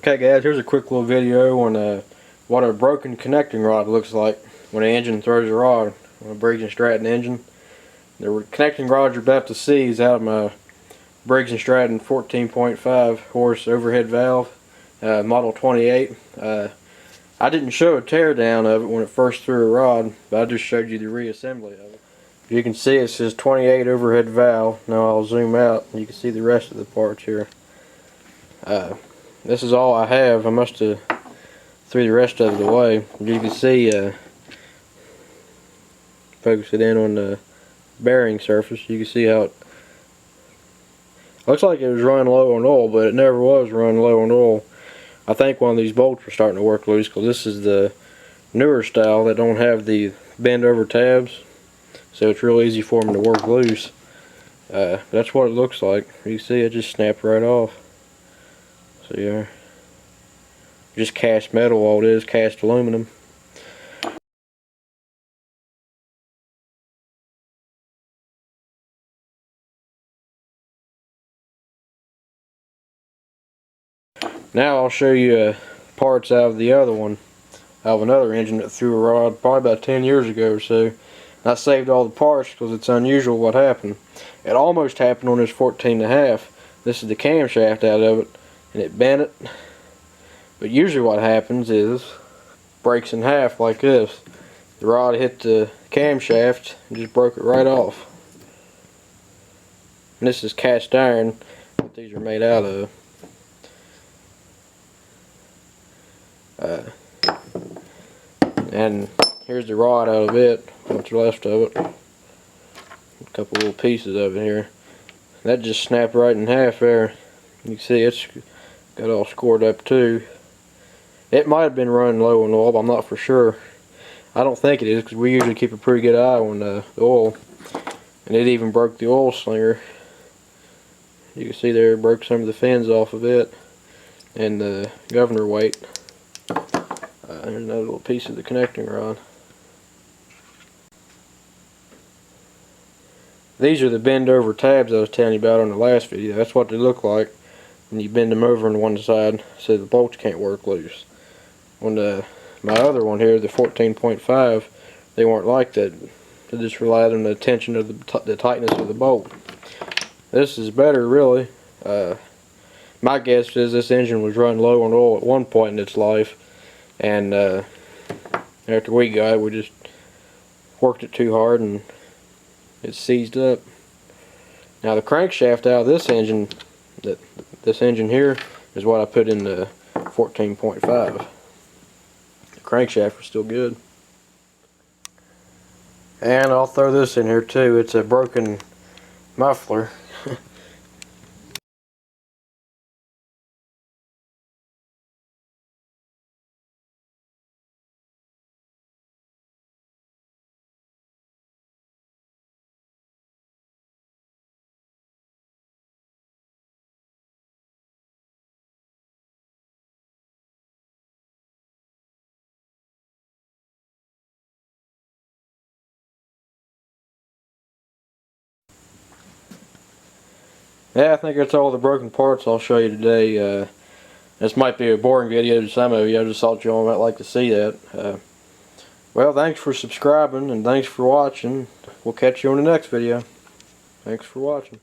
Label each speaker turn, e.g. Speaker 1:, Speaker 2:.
Speaker 1: Okay guys, here's a quick little video on what a broken connecting rod looks like when an engine throws a rod on a Briggs and Stratton engine. The connecting rod you're about to see is out of my Briggs and Stratton 14.5 horse overhead valve, model 28. I didn't show a teardown of it when it first threw a rod, but I just showed you the reassembly of it. You can see it says 28 overhead valve. Now I'll zoom out and you can see the rest of the parts here. This is all I have. I must have threw the rest of it away. You can see, focus it in on the bearing surface. You can see how it looks like it was running low on oil, but it never was running low on oil. I think one of these bolts were starting to work loose because this is the newer style that don't have the bend over tabs, so it's real easy for them to work loose. That's what it looks like. You can see it just snapped right off. So yeah, just cast metal. All it is, cast aluminum. Now I'll show you parts out of the other one, out of another engine that threw a rod probably about 10 years ago or so. And I saved all the parts because it's unusual what happened. It almost happened on this 14.5. This is the camshaft out of it, and it bent it. But usually what happens is breaks in half like this. The rod hit the camshaft and just broke it right off. And this is cast iron that these are made out of. And here's the rod out of it, what's left of it. A couple little pieces of it here. That just snapped right in half there. You can see it's got all scored up too. It might have been running low on oil, but I'm not for sure. I don't think it is because we usually keep a pretty good eye on the oil. And it even broke the oil slinger. You can see there it broke some of the fins off of it and the governor weight. There's another little piece of the connecting rod. These are the bend over tabs I was telling you about on the last video. That's what they look like when you bend them over on one side so the bolts can't work loose. On my other one here, the 14.5, they weren't like that. They just relied on the tension of the tightness of the bolt. This is better, really. My guess is this engine was running low on oil at one point in its life, and after we got it, we just worked it too hard and it seized up. Now the crankshaft out of this engine, this engine here, is what I put in the 14.5. The crankshaft was still good. And I'll throw this in here too. It's a broken muffler. Yeah, I think that's all the broken parts I'll show you today. This might be a boring video to some of you. I just thought you all might like to see that. Well, thanks for subscribing and thanks for watching. We'll catch you on the next video. Thanks for watching.